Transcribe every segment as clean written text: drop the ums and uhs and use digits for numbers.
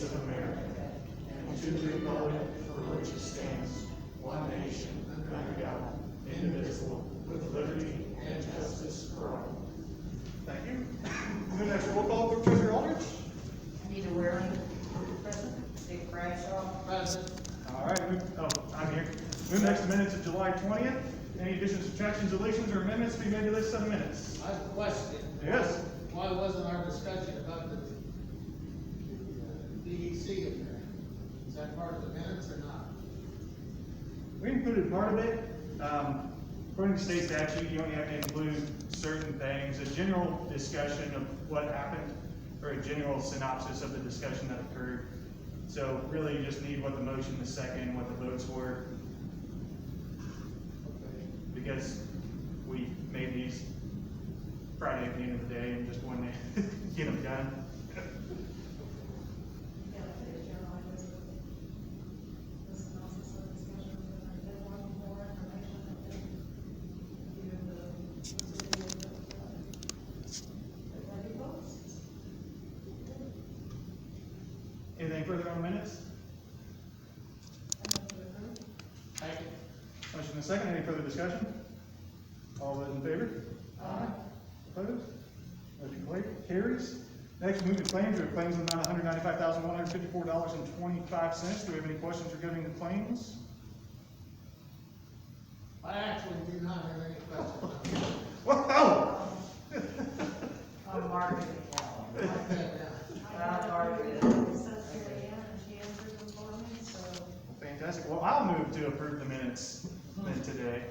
States of America and to the republic for which it stands, one nation, under God, indivisible, with liberty and justice for all. Thank you. The next roll call for Treasurer Aldrich. Anita Waring, present. Dick Bradshaw, present. All right, I'm here. Move next to minutes of July 20th. Any additions, subtractions, deletions, or amendments to be made to this set of minutes? I have a question. Yes. Why wasn't our discussion about the DEC in there? Is that part of the minutes or not? We included part of it. According to state statute, you only have to include certain things, a general discussion of what happened, or a general synopsis of the discussion that occurred. So really you just need what the motion, the second, what the votes were, because we made these Friday at the end of the day and just wanted to get them done. Anything further on the minutes? Thank you. Motion and second, any further discussion? All those in favor? Aye. Opposed? Motion carries. Next, move to claims. We have claims in the amount of $195,154.25. Do we have any questions regarding the claims? I actually do not have any questions. Whoa! I'm marking it down. Write that down. I'm marking it. Fantastic. Well, I'll move to approve the minutes then today.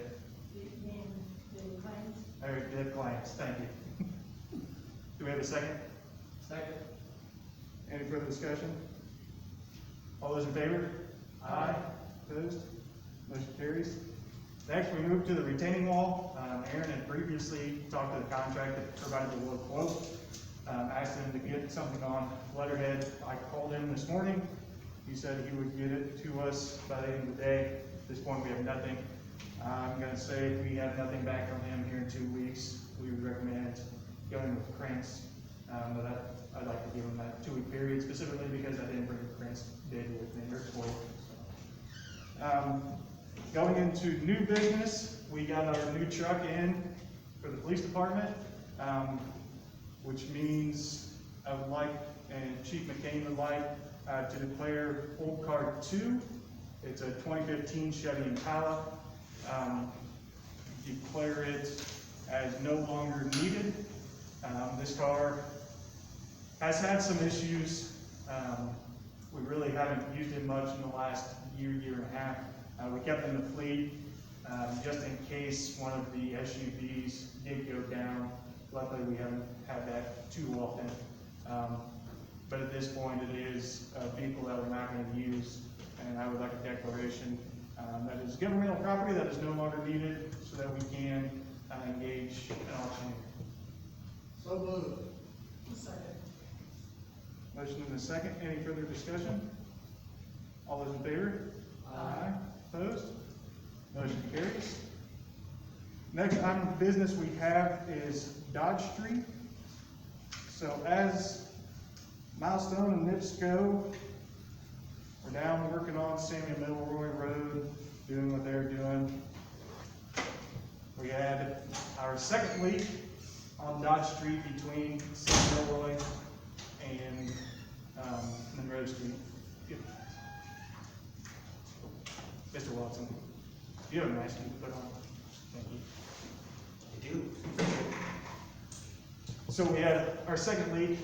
Or the claims. Thank you. Do we have a second? Second. Any further discussion? All those in favor? Aye. Opposed? Motion carries. Next, we move to the retaining wall. Aaron had previously talked to the contractor that provided the low quote. Asked him to get something on letterhead. I called him this morning. He said he would get it to us by the end of the day. At this point, we have nothing. I'm going to say if we have nothing back from him here in 2 weeks, we would recommend going with Krantz. But I'd like to give him that 2-week period specifically because I didn't bring the Krantz bid with me or quote. So. Going into new business, we got our new truck in for the police department, which means I would like, and Chief McCain would like, to declare Old Car 2. It's a 2015 Chevy Impala. Declare it as no longer needed. This car has had some issues. We really haven't used it much in the last year and a half. We kept it in the fleet just in case one of the SUVs did go down. Luckily, we haven't had that too often. But at this point, it is a vehicle that we're not going to use, and I would like a declaration that is governmental property that is no longer needed, so that we can engage an auctioneer. So moved. Second. Motion and a second. Any further discussion? All those in favor? Aye. Opposed? Motion carries. Next item of business we have is Dodge Street. So as Milestone and NIPSCO, we're down working on Samuel Milroy Road, doing what they're doing. We had our second leak on Dodge Street between Samuel Milroy and Monroe Street. Mr. Watson, do you have a nice thing to put on? Thank you. I do. So we had our second leak.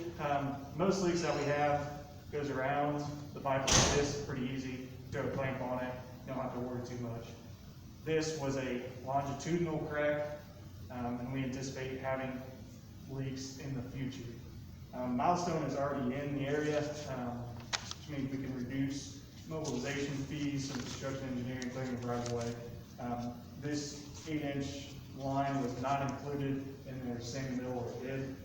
Most leaks that we have goes around the pipe like this, pretty easy. Throw a clamp on it, don't have to worry too much. This was a longitudinal crack, and we anticipate having leaks in the future. Milestone is already in the area, which means we can reduce mobilization fees and construction engineering clearing the right of way. This 8-inch line was not included in their same mill or bid,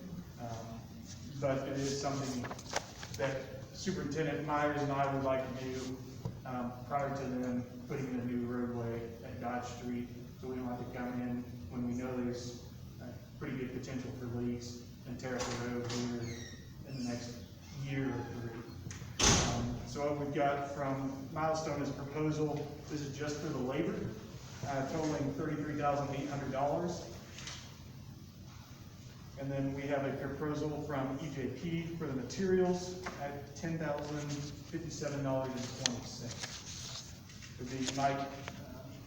but it is something that Superintendent Myers and I would like to do prior to them putting in a new roadway at Dodge Street, so we don't have to come in when we know there's pretty good potential for leaks and tear up the road here in the next year or 3. we've got from Milestone is a proposal, this is just for the labor, totaling $33,800. And then we have a proposal from EJP for the materials at $10,057.20. Would be my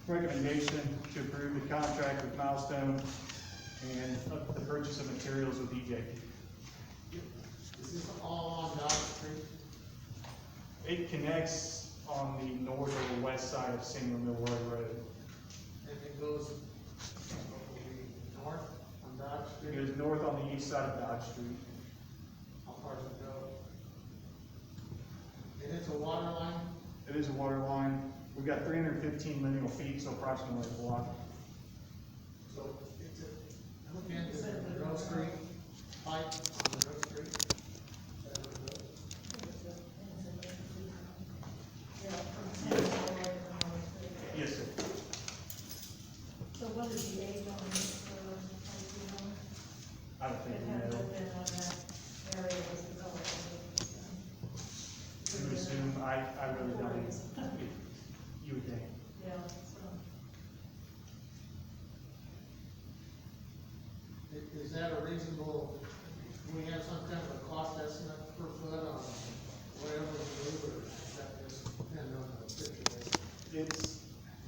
recommendation to approve the contract with Milestone and the purchase of materials with EJP. Is this all on Dodge Street? It connects on the north or west side of Samuel Milroy Road. And it goes, north on Dodge It Street? goes north on the east side of Dodge Street. How far does it go? And it's a water line? It is a water line. We've got 315 lineal feet, so approximately a block. So it's a, look into the Grove Street, pipe on the Grove Street. Is that what it goes? Yes, sir. So what is the age on this, I don't think it we had know. been on that area was developed? You would assume, I really don't. You would think. Yeah, so, Is that a reasonable, we have some kind of a cost estimate per foot on whatever we do, or is that just depend on the situation?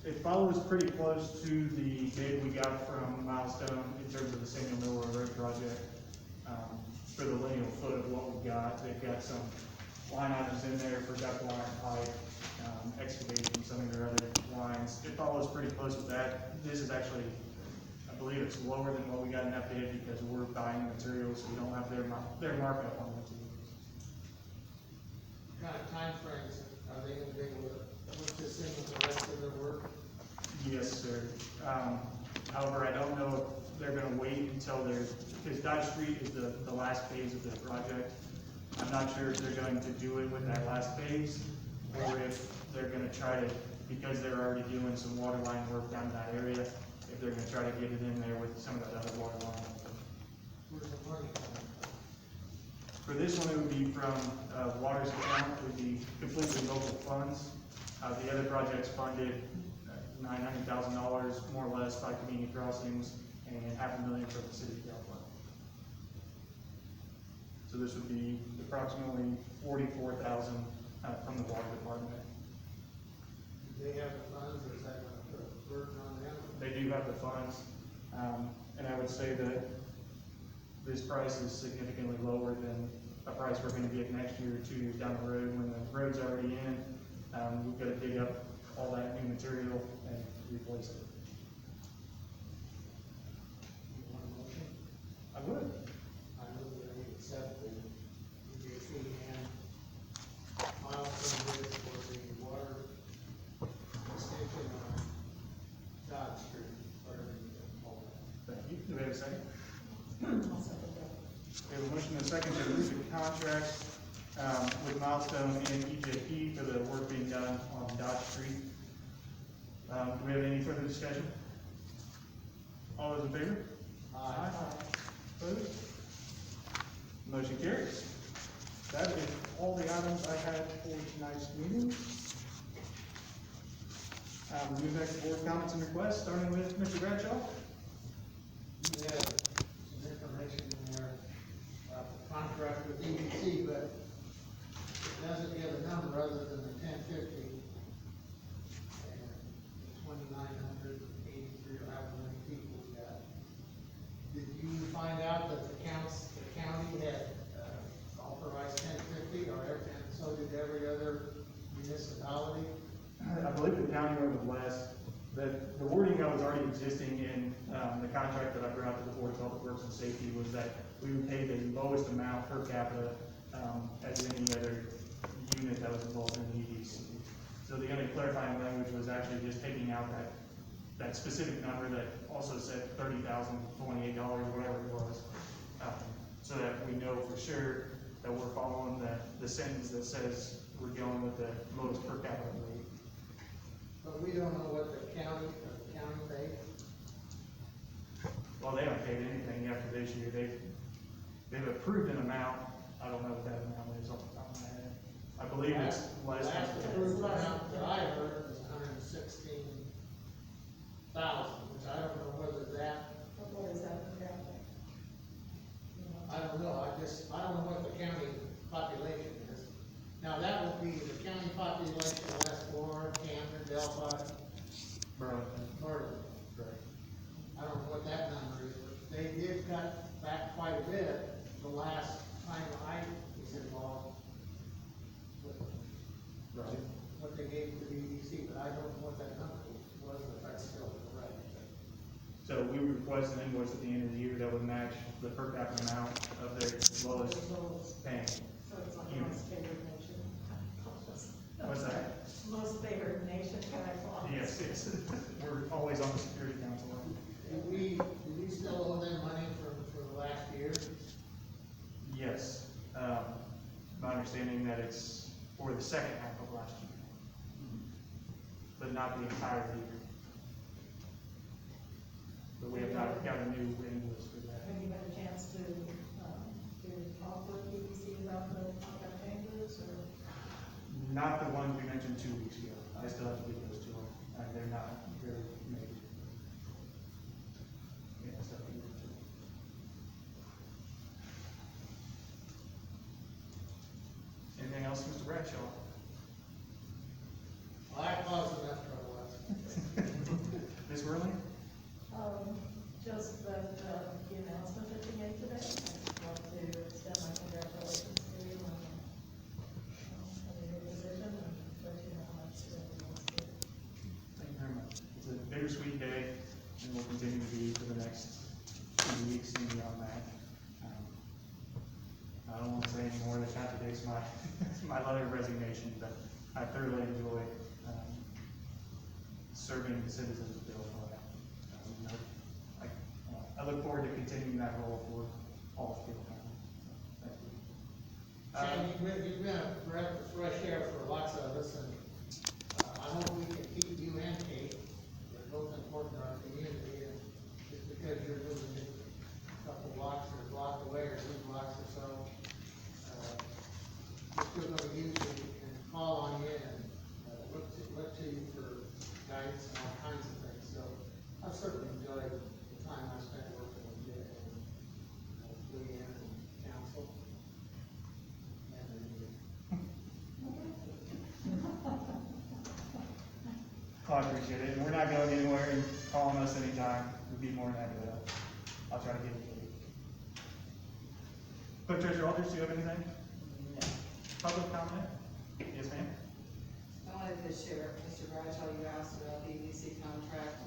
It follows pretty close to the bid we got from Milestone in terms of the Samuel Milroy Road project. For the lineal foot of what we've got, they've got some line items in there for duct line, pipe, excavating, some of their other lines. It follows pretty close with that. This is actually, I believe it's lower than what we got in that bid because we're buying the materials, so we don't have their markup on the materials. What kind of timeframes are they gonna be able to put this in with the rest of their work? Yes, sir. However, I don't know if they're gonna wait until because Dodge Street is the last phase of this project. I'm not sure if they're going to do it with that last phase, or if they're gonna try to, because they're already doing some water line work down in that area, if they're gonna try to get it in there with some of that other water line. Where's the money coming For this one, it would be from, Water's account, it would be completely local funds. The other projects funded $900,000 more or less by community crossings and $500,000 from the city of Delphi. So this would be approximately $44,000 from the water department. from? Do they have the funds, or is that gonna put a burden on them? They do have the funds, and I would say that this price is significantly lower than a price we're gonna get next year or 2 years down the road when the road's already in. We've gotta dig up all that new material and replace it. You want a motion? I would. I move that we accept the EJC and milestone bid for the water extension on Dodge Street, whatever you call it. Thank you. Do we have a second? I'll second that. We have a motion and a second to approve the contract with Milestone and EJP for the work being done on Dodge Street. Do we have any further discussion? All those in favor? Aye. Opposed? Motion carries. That is all the items I had for tonight's meeting. We move next to board comments and requests, starting with Mr. Bradshaw. You have some information in there about the contract with EDC, but it doesn't give a number other than the 1050. And the 2,983, or however many people we got. Did you find out that the county had authorized 1050, and so did every other municipality? I believe the county road was less, the wording that was already existing in, the contract that I brought to the Board of Public Works and Safety was that we would pay the lowest amount per capita, as any other unit that was involved in the EDC. So the only clarifying language was actually just taking out that specific number that also said $30,028, whatever it was. So that we know for sure that we're following the sentence that says we're going with the lowest per capita rate. But we don't know what the county paid. Well, they haven't paid anything after this year. They've approved an amount. I don't know what that amount is off the top of my head. I believe it's less Last than approved less than amount that I heard was $116,000, which I don't know whether that, But what is that in Delphi? I don't know, I don't know what the county population is. Now, that would be the county population, West Florida, Camden, Delphi, Burlington. Merton. Correct. I don't know what that number is, but they did cut back quite a bit the last time I was involved with Right. what they gave to the EDC, but I don't know what that number was, if that's still correct. So we would request an invoice at the end of the year that would match the per capita amount of their lowest paying. So it's like Unit. most favored nation. What's that? Most favored nation kind of clause. Yes, yes. We're always on the security council. Do we still owe them money for the last year? Yes. My understanding that it's for the second half of last year, but not the entire year. But we have not got a new invoice for that. Have you had a chance to talk with BBC about the contract changes, or? Not the ones we mentioned 2 weeks ago. I still have to get those to them. They're not very major. Yeah, stuff to get to. Anything else, Mr. Bradshaw? Well, I caused enough trouble last Ms. Worley? Just that, the announcement that you made today, I just want to extend my congratulations to you on, your new position, and let you know how much it means to you. Thank you very much. It's a bittersweet day, and will continue to be for the next 2 weeks and beyond that. I don't want to say any more that contradicts my, my letter of resignation, but I thoroughly enjoy, serving the citizens of Delphi. I look forward to continuing that role for all of Delphi. Thank you. Shane, you've been a breath of fresh air for lots of us, and I hope we can keep you and Kate. They're both important to our community, and just because you're moving a couple blocks or a block away or 2 blocks or so, we're still gonna use you and call on you and look to you for guidance and all kinds of things. So I've certainly enjoyed the time I spent working with you and Leanne and council. And then you. I appreciate it, and we're not going anywhere, and calling us anytime, we'd be more than happy to help. I'll try to get it. Clerk Treasurer Aldridge, do you have anything? Public comment? Yes, ma'am? I wanted to share, Mr. Bradshaw, you asked about the EDC contract.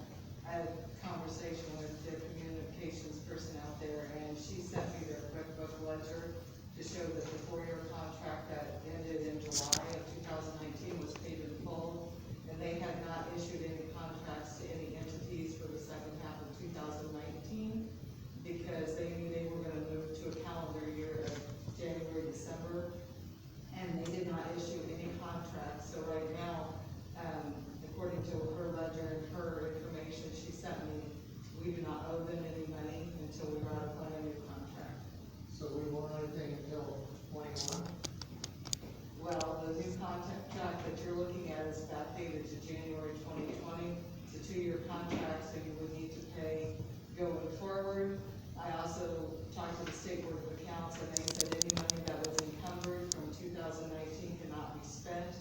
I had a conversation with the communications person out there, and she sent me their QuickBook ledger to show that the 4-year contract that ended in July of 2019 was paid in full, and they had not issued any contracts to any entities for the second half of 2019 because they knew they were gonna move to a calendar year of January, December, and they did not issue any contracts. So right now, according to her ledger and her information she sent me, we do not owe them any money until we ratify a new contract. So we won't know anything until 21? Well, the new contract that you're looking at is backdated to January 2020. It's a 2-year contract, so you would need to pay going forward. I also talked to the State Board of Accounts, and they said any money that was encumbered from 2019 cannot be spent.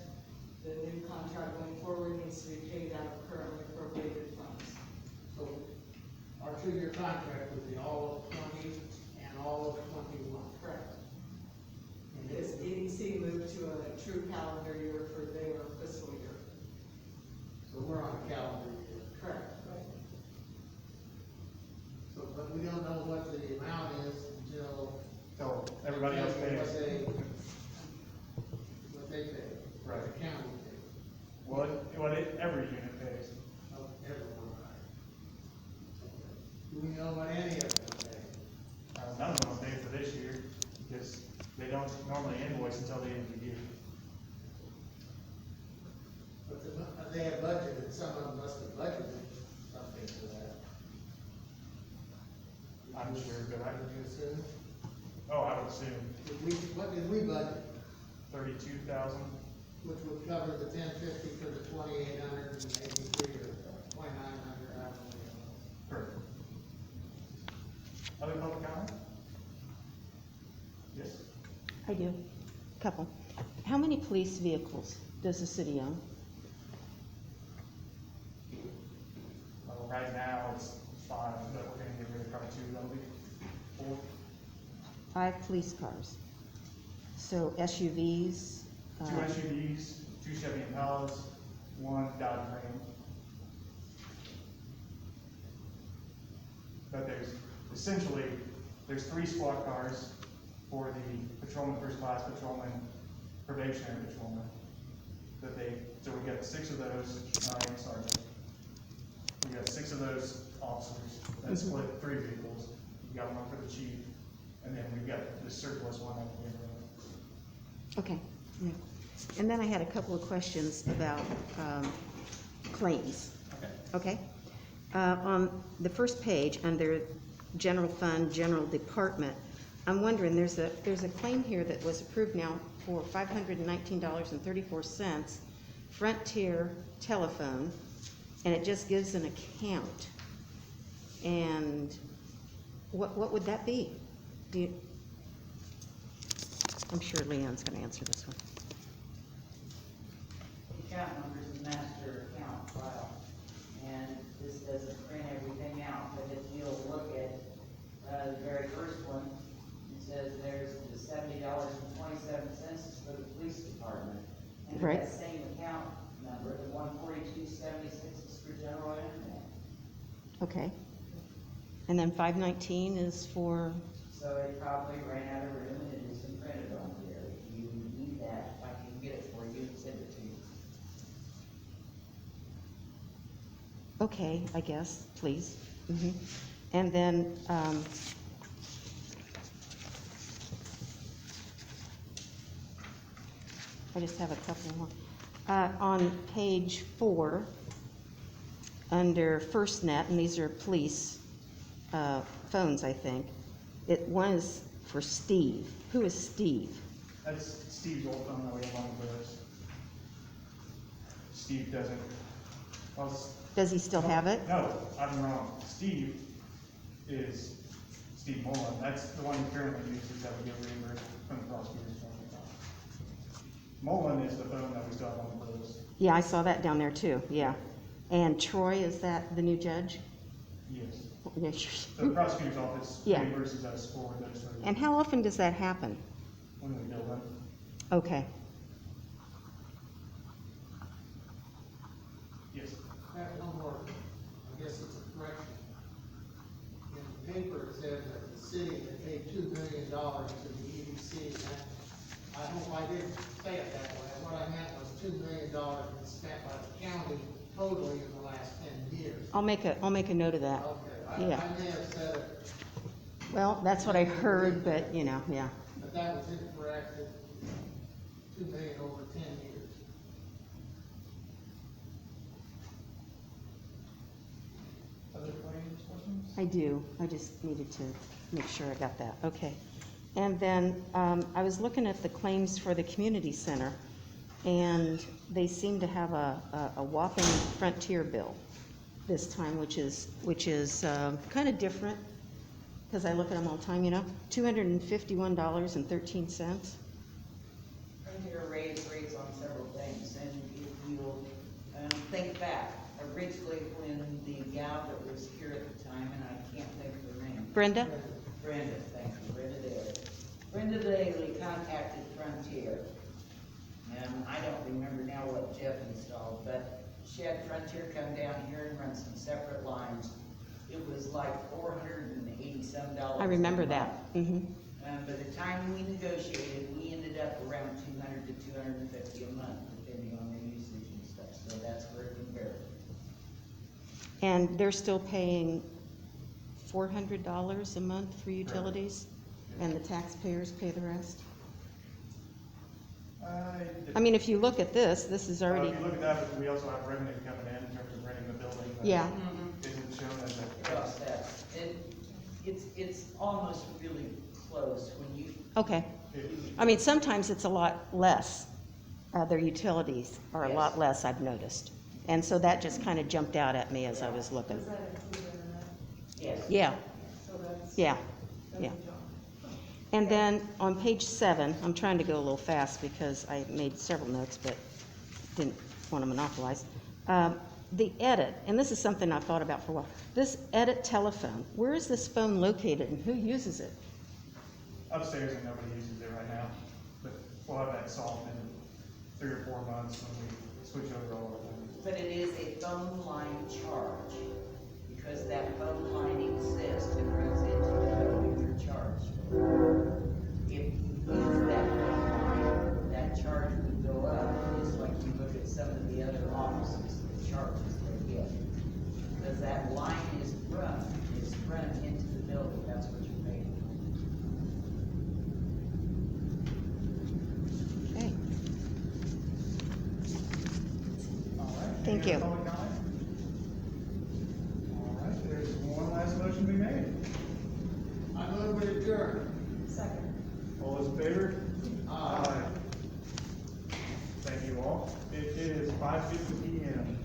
The new contract going forward needs to be paid out of currently appropriated funds. So our 2-year contract would be all of 20 and all of 21. Correct. And Because EDC moved to a true calendar year for their fiscal year. So we're on a calendar year. Correct. So, but we don't know what the amount is until. Till everybody else pays. What they pay. Right. The county pays. Every unit pays. Oh, everyone, right. Do we know what any of them pay? None of them will pay for this year, because they don't normally invoice until the end of the year. But they have budgeted, some of them must have budgeted something for that. I'm sure, but Would you assume? I would assume, What did we budget? 32,000. which would cover the 1050 for the 2,800 and 83 or 2,900, I don't know. Perfect. Other public comment? Yes? I do, couple. How many police vehicles does the city own? Well, right now it's 5, but we're gonna get rid of probably 2, that'll be 4. 5 police cars. So SUVs? 2 SUVs, 2 Chevy Impalas, 1 Dodge Ram. But there's 3 squad cars for the patrolman, first class patrolman, probationary patrolman. So we got 6 of those, sergeant. We got 6 of those officers, that split 3 vehicles. We got 1 for the chief, and then we've got the surplus one at the end of it. Okay, yeah. And then I had a couple of questions about claims, Okay. okay? On the first page, under general fund, general department, I'm wondering, there's a claim here that was approved now for $519.34, Frontier Telephone, and it just gives an account. And what would that be? I'm sure Leon's gonna answer this one. The account number is the master account file, and this doesn't print everything out, but if you'll look at, the very first one, it says there's the $70.27 for the police department. And Right. that same account number, the 142.76 is for general internet. Okay. And then 519 is for, So it probably ran out of room and it isn't printed on here. If you need that, I can get it for you and send it to you. okay, I guess, please. Mhm. And then, I just have a couple more. On page 4, under FirstNet, and these are police phones, I think. One is for Steve. Who is Steve? That's Steve's old phone that we have on with us. Steve doesn't, well, Does he still have it? no, I'm wrong. Steve is Steve Mullen. That's the one he currently uses that we get reimbursed from the prosecutor's phone. Mullen is the phone that we still have on with us. Yeah, I saw that down there too, yeah. And Troy, is that the new judge? Yes. Yeah, So the prosecutor's office Yeah. reimburses us for those sort of, And how often does that happen? when we bill them. Okay, Yes. I have one more, I guess it's a correction. In the paper, it said that the city had paid $2 million to the EDC, and I hope I didn't say it that way. What I meant was $2 million been spent by the county totally in the last 10 years. I'll make a note of that. Okay, Yeah. I may have said it, Well, that's what I heard, but, yeah. but that was incorrect, it, 2 million over 10 years. Other claims, questions? I do, I just needed to make sure I got that, okay. And then, I was looking at the claims for the community center, and they seem to have a whopping Frontier bill this time, which is kind of different, because I look at them all the time, $251.13. Frontier raised rates on several things, and if you'll think back, originally when the gal that was here at the time, and I can't think of her name. Brenda? Brenda, thank you, Brenda Daly. Brenda Daly contacted Frontier. I don't remember now what Jeff installed, but she had Frontier come down here and run some separate lines. It was like $480-some. I remember that. Mm-hmm. By the time we negotiated, we ended up around $200 to $250 a month, depending on their usage and stuff, so that's where it can vary. And they're still paying $400 a month for utilities, and the taxpayers pay the rest? I mean, if you look at this is already, If you look at that, we also have revenue coming in terms of renting the building. But yeah, isn't shown as a. Well, it's almost really close when you, okay, It- I mean, sometimes it's a lot less. Their utilities are a lot Yes. less, I've noticed. And so that just kind of jumped out at me as I was looking. Does that include internet? Yes. Yeah, So that's. yeah, That's yeah. a jump. And then on page 7, I'm trying to go a little fast because I made several notes, but didn't want to monopolize. The edit, and this is something I've thought about for a while. This edit telephone, where is this phone located and who uses it? Upstairs and nobody uses it right now, but we'll have that solved in 3 or 4 months when we switch over all of them. But it is a phone line charge, because that phone line exists and runs into the building for charge. If you use that phone line, that charge would go up, just like you look at some of the other offices, the charges they get. Because that line is run into the building, that's what you're paying. Okay, All right. Thank Any you. other public comment? All right, there's one last motion to be made. I move we adjourn. Second. All those in favor? Aye. Thank you all. It is 5:50 PM.